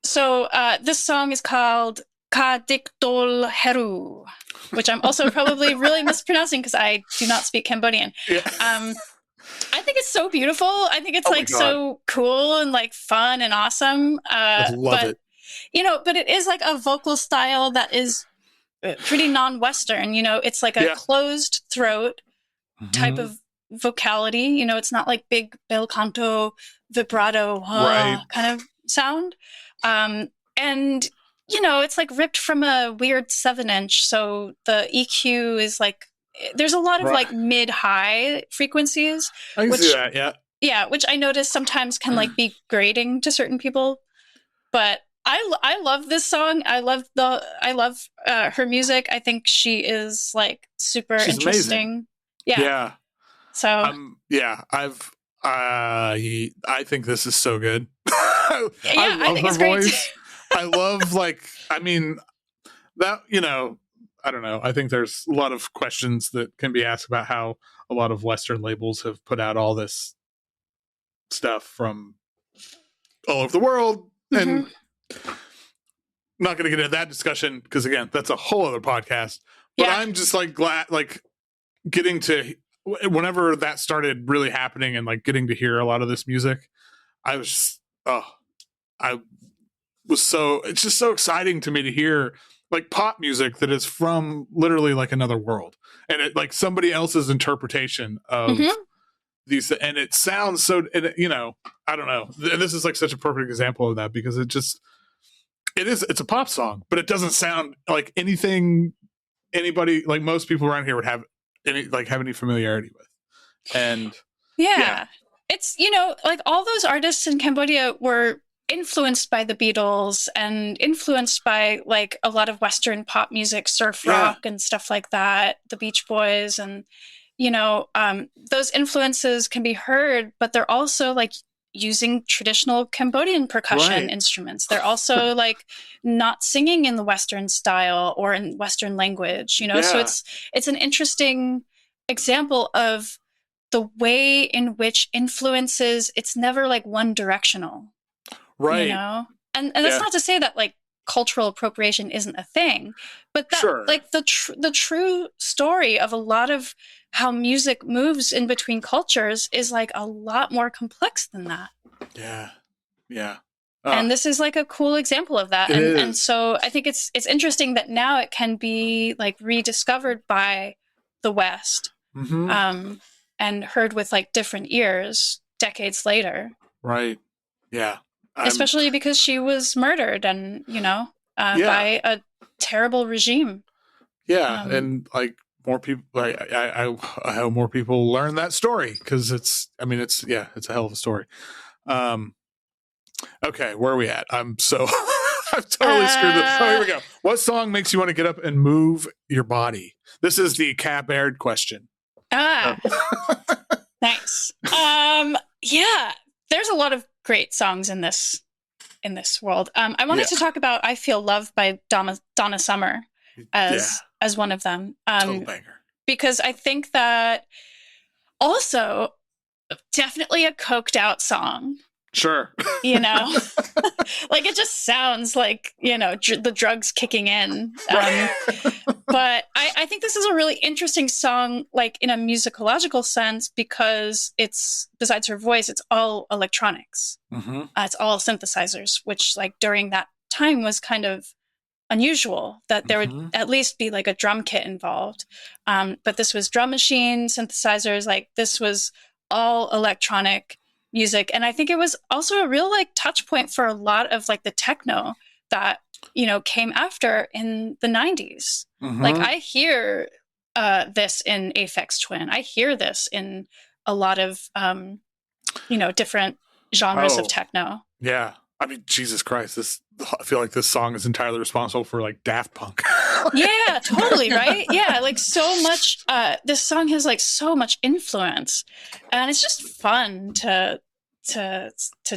So this song is called Ka Dik Dol Heru, which I'm also probably really mispronouncing because I do not speak Cambodian. Yeah. I think it's so beautiful. I think it's so cool and like fun and awesome. I love it. But it is like a vocal style that is pretty non-Western. It's like a closed throat type of vocality. It's not like big bel canto, vibrato kind of sound. And, it's like ripped from a weird 7-inch. So the EQ is like, there's a lot of like mid-high frequencies. I can see that, yeah. Yeah, which I notice sometimes can like be grating to certain people. But I love this song. I love her music. I think she is like super interesting. Amazing. Yeah. So I think this is so good. I think it's great. Voice. I love that, I don't know. I think there's a lot of questions that can be asked about how a lot of Western labels have put out all this stuff from all over the world. And I'm not going to get into that discussion because, again, that's a whole other podcast. But I'm just like glad, like getting to, whenever that started really happening and like getting to hear a lot of this music, I was just, it's just so exciting to me to hear like pop music that is from literally like another world, and it like somebody else's interpretation of these, and it sounds so, and you know, I don't know, and this is like such a perfect example of that, because it's a pop song, but it doesn't sound like anything anybody, like most people around here would have any familiarity with. And yeah, it's, you know, like all those artists in Cambodia were influenced by the Beatles and influenced by like a lot of Western pop music, surf rock and stuff like that, the Beach Boys, and you know, those influences can be heard, but they're also like using traditional Cambodian percussion instruments. They're also like not singing in the Western style or in Western language, you know? So it's an interesting example of the way in which influences, it's never like one directional, you know? And that's not to say that like cultural appropriation isn't a thing, but that like the true story of a lot of how music moves in between cultures is like a lot more complex than that. Yeah. And this is like a cool example of that. And so I think it's interesting that now it can be like rediscovered by the West, and heard with like different ears decades later. Right. Yeah. Especially because she was murdered and, you know, by a terrible regime. Yeah. And like more people, like I hope more people learn that story, because it's a hell of a story. Okay, where are we at? I'm totally screwed this. Oh, here we go. What song makes you want to get up and move your body? This is the Cap Aired question. Nice. Yeah, there's a lot of great songs in this world. I wanted to talk about "I Feel Love" by Donna Summer as one of them. Total banger. Because I think that also definitely a coked out song. Sure. You know, like it just sounds like, you know, the drugs kicking in. But I think this is a really interesting song, like in a musicological sense, because it's, besides her voice, it's all electronics. It's all synthesizers, which like during that time was kind of unusual that there would at least be like a drum kit involved. But this was drum machine, synthesizers, like this was all electronic music. And I think it was also a real like touch point for a lot of like the techno that, you know, came after in the 90s. Like I hear this in Aphex Twin. I hear this in a lot of, you know, different genres of techno. Yeah. I mean, Jesus Christ, I feel like this song is entirely responsible for like Daft Punk. Yeah, totally. Right. Yeah. Like so much, this song has like so much influence, and it's just fun to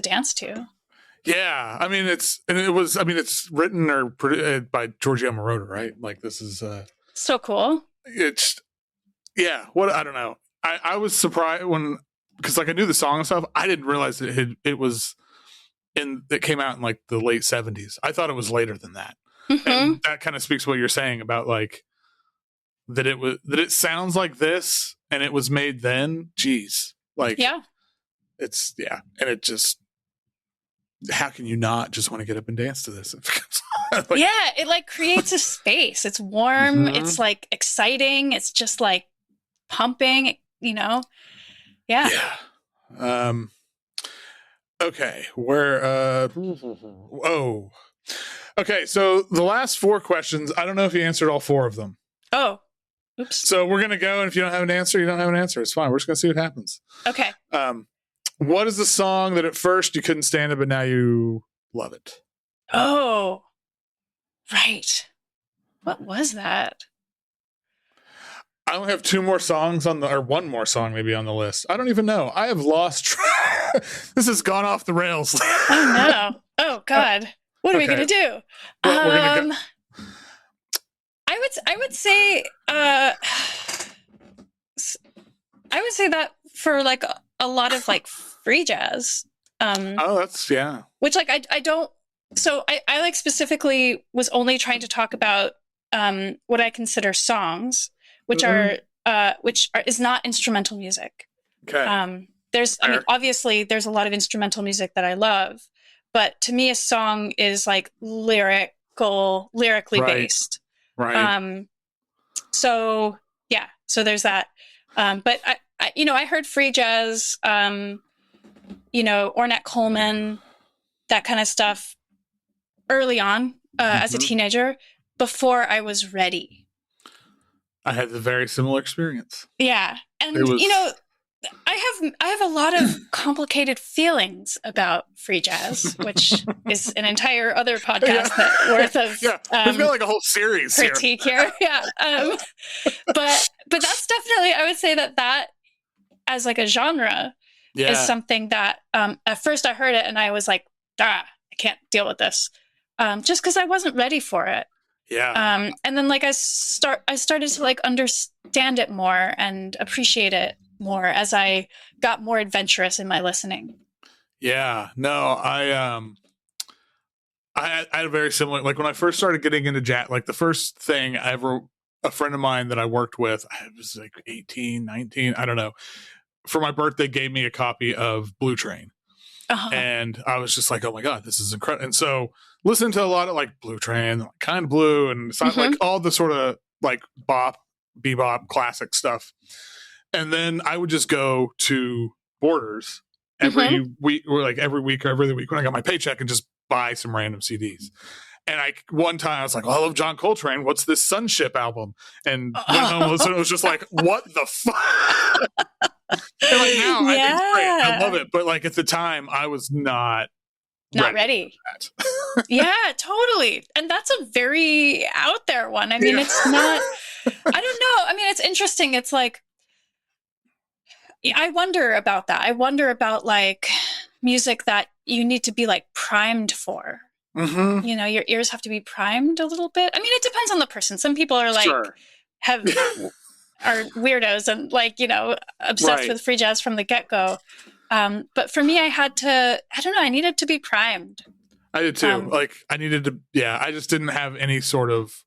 dance to. Yeah. I mean, it's written or produced by Giorgio Moroder, right? Like this is so cool. It's I don't know. I was surprised because like I knew the song and stuff. I didn't realize it came out in like the late 70s. I thought it was later than that. And that kind of speaks to what you're saying about like that it sounds like this and it was made then. Jeez. Like it's and it just, how can you not just want to get up and dance to this? Like, it like creates a space. It's warm. It's like exciting. It's just like pumping, you know? Yeah. Okay. Okay. So the last 4 questions, I don't know if you answered all 4 of them. Oh, oops. So we're going to go. And if you don't have an answer, you don't have an answer. It's fine. We're just going to see what happens. Okay. What is the song that at first you couldn't stand it, but now you love it? Oh, right. What was that? I only have 2 more songs or 1 more song maybe on the list. I don't even know. I have lost track. This has gone off the rails. Oh no. Oh God. What are we gonna do? Well, we're gonna go. I would say that for like a lot of like free jazz. That's Which like I don't. So I like specifically was only trying to talk about what I consider songs, which is not instrumental music. Okay. Obviously there's a lot of instrumental music that I love, but to me, a song is like lyrically Right. based. Right. So yeah, so there's that. But I heard free jazz, Ornette Coleman, that kind of stuff early on as a teenager before I was ready. I had a very similar experience. Yeah. And, I have a lot of complicated feelings about free jazz, which is an entire other podcast worth of we've got like a whole series critique here. Yeah. But that's definitely, I would say that as like a genre is something that at first I heard it and I was like, I can't deal with this. Just because I wasn't ready for it. Yeah. And then like I started to like understand it more and appreciate it more as I got more adventurous in my listening. Yeah. No, I had a very similar, like when I first started getting into jazz, like the first thing a friend of mine that I worked with, I was like 18, 19, I don't know, for my birthday gave me a copy of Blue Train. And I was just like, oh my God, this is incredible. And so listen to a lot of like Blue Train, like Kind of Blue, and it's not like all the sort of like bebop classic stuff. And then I would just go to Borders every week or every other week when I got my paycheck and just buy some random CDs. And one time I was like, I love John Coltrane. What's this Sunship album? And went home and listened. It was just like, what the fuck? And like now, I think it's great. I love it. But like at the time, I was not ready. Yeah, totally. And that's a very out there one. I mean, it's not, I don't know. I mean, it's interesting. It's like, I wonder about that. I wonder about like music that you need to be like primed for. Your ears have to be primed a little bit. I mean, it depends on the person. Some people are like, are weirdos and like, obsessed with free jazz from the get-go. But for me, I needed to be primed. I did too. I just didn't have any sort of,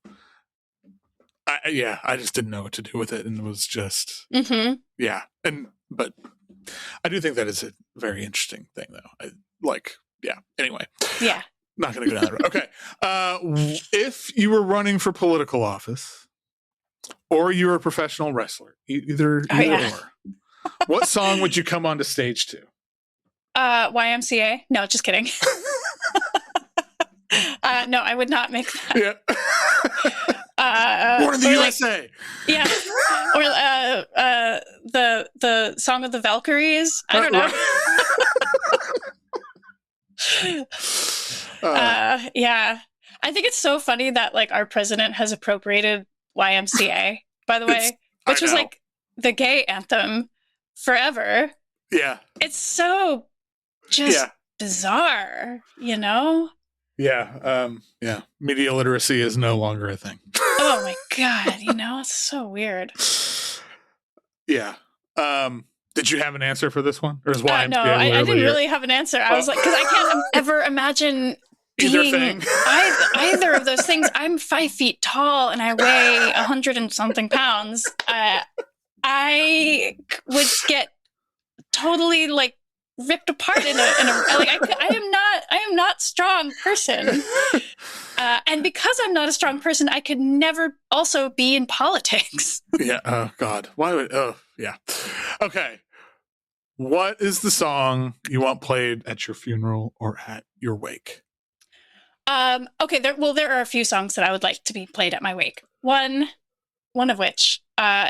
I just didn't know what to do with it. And it was just, but I do think that is a very interesting thing though. Anyway. Yeah. Not going to go down that road. Okay. If you were running for political office or you were a professional wrestler, either or, what song would you come onto stage to? YMCA? No, just kidding. No, I would not make that. Yeah. Born in the USA. Yeah. Or the Song of the Valkyries. I don't know. Yeah. I think it's so funny that like our president has appropriated YMCA, by the way, which was like the gay anthem forever. Yeah. It's so just bizarre, Yeah. Media literacy is no longer a thing. Oh my God. It's so weird. Yeah. Did you have an answer for this one? Or is YMCA no, I didn't really have an answer. I was like, because I can't ever imagine being either of those things. I'm 5 feet tall and I weigh 100 and something pounds. I would get totally like ripped apart in a like I am not strong person. And because I'm not a strong person, I could never also be in politics. Yeah. Oh God. Why would? Oh yeah. Okay. What is the song you want played at your funeral or at your wake? Okay. There are a few songs that I would like to be played at my wake. One of which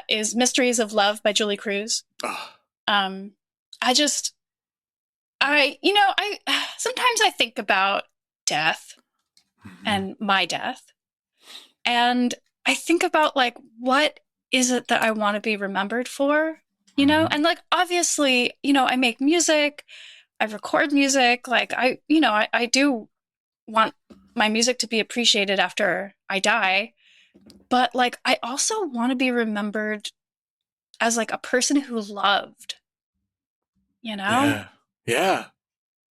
is "Mysteries of Love" by Julee Cruise. I sometimes I think about death and my death, and I think about like, what is it that I want to be remembered for, and like, obviously, I make music, I record music, like I do want my music to be appreciated after I die, but like, I also want to be remembered as like a person who loved, Yeah.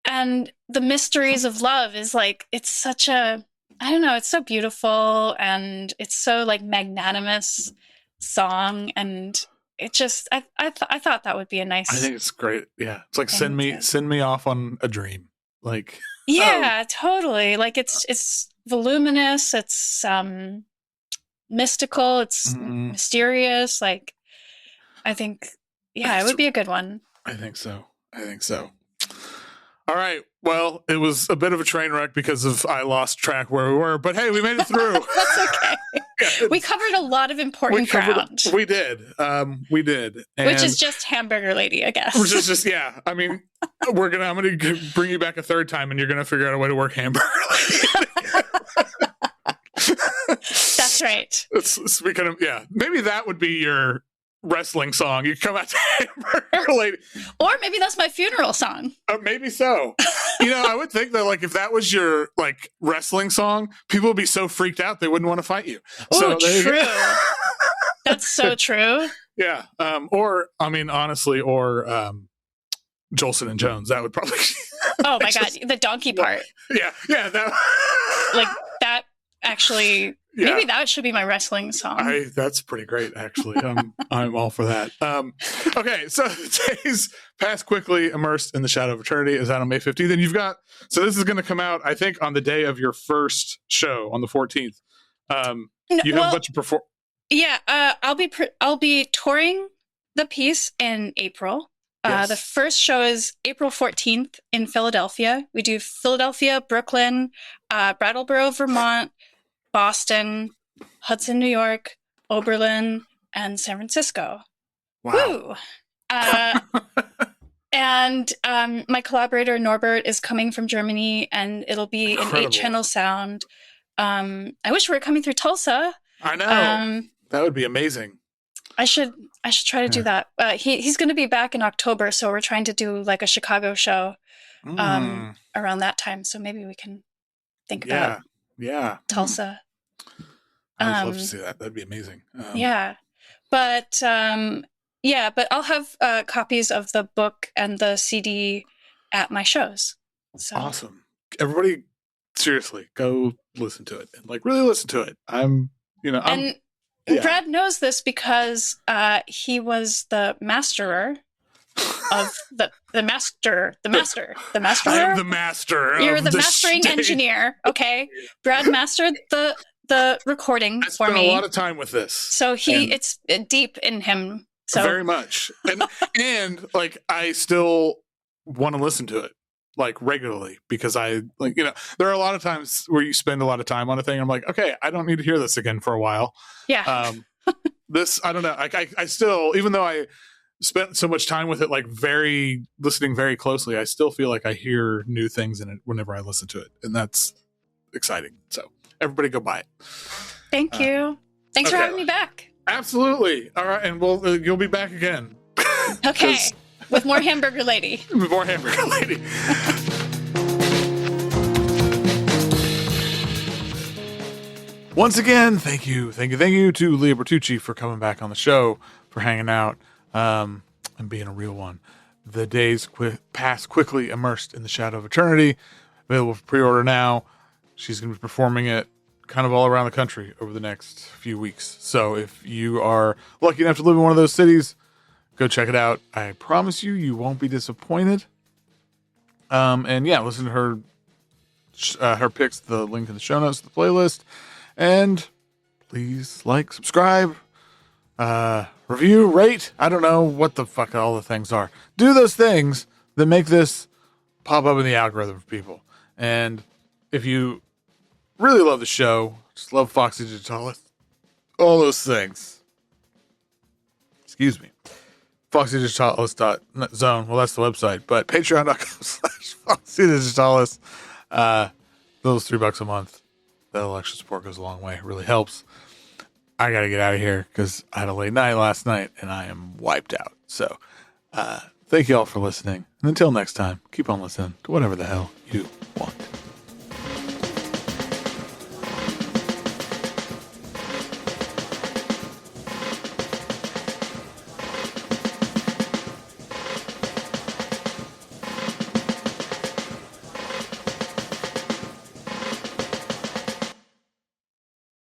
And the Mysteries of Love is like, it's such a, I don't know, it's so beautiful and it's so like magnanimous song. And it just, I thought that would be a nice. I think it's great. Yeah. It's like, send me off on a dream. Like, Yeah, totally. Like it's voluminous, it's mystical, it's mysterious. Like I think, yeah, it would be a good one. I think so. All right. Well, it was a bit of a train wreck because I lost track where we were, but hey, we made it through. That's okay. Yeah, we covered a going to important ground. We did. And which is just Hamburger Lady, I guess. Which is just, yeah. I mean, I'm going to bring you back a third time and you're going to figure out a way to work Hamburger Lady. That's right. It's kind of, yeah. Maybe that would be your wrestling song. You come out to Hamburger Lady. Or maybe that's my funeral song. Maybe so. I would think that like if that was your like wrestling song, people would be so freaked out they wouldn't want to fight you. Oh, true. That's so true. Yeah. Or Jolson and Jones. That would probably. Oh my God, the donkey part. Yeah. That. Like that actually. Yeah. Maybe that should be my wrestling song. That's pretty great, actually. I'm all for that. Okay, so Days Pass Quickly Immersed in the Shadow of Eternity is out on May 15th. And so this is going to come out, I think, on the day of your first show on the 14th. You have a bunch of Yeah, I'll be touring the piece in April. Yes. The first show is April 14th in Philadelphia. We do Philadelphia, Brooklyn, Brattleboro, Vermont, Boston, Hudson, New York, Oberlin, and San Francisco. Wow. Woo! And my collaborator Norbert is coming from Germany, and it'll be an 8-channel sound. I wish we were coming through Tulsa. I know. That would be amazing. I should try to do that. He's going to be back in October, so we're trying to do like a Chicago show around that time. So maybe we can think about Tulsa. I'd love to see that. That'd be amazing. But I'll have copies of the book and the CD at my shows. So. Awesome. Everybody, seriously, go listen to it and like really listen to it. Brad knows this because he was the masterer of the master. I am the master. You're the mastering engineer. Okay, Brad mastered the recording for me. I spent a lot of time with this, so it's deep in him. So very much, and like I still want to listen to it like regularly because I like there are a lot of times where you spend a lot of time on a thing. I'm like, okay, I don't need to hear this again for a while. Yeah. This I don't know. I still, even though I spent so much time with it, like listening very closely, I still feel like I hear new things in it whenever I listen to it, and that's exciting. So everybody go buy it. Thank you. Thanks for having me back. Absolutely. All right, and you'll be back again. Okay. With more Hamburger Lady. More Hamburger Lady. Once again, thank you to Lea Bertucci for coming back on the show, for hanging out, and being a real one. The Days Pass Quickly Immersed in the Shadow of Eternity, available for pre-order now. She's going to be performing it kind of all around the country over the next few weeks. So if you are lucky enough to live in one of those cities, go check it out. I promise you won't be disappointed. Listen to her picks, the link in the show notes, the playlist. And please like, subscribe, review, rate. I don't know what the fuck all the things are. Do those things that make this pop up in the algorithm for people. And if you really love the show, just love Foxy Digitalis, all those things. Excuse me. FoxyDigitalis.zone. Well, that's the website, but patreon.com/FoxyDigitalis. Those $3 a month. That extra support goes a long way. It really helps. I got to get out of here because I had a late night last night and I am wiped out. So, thank you all for listening. And until next time, keep on listening to whatever the hell you want.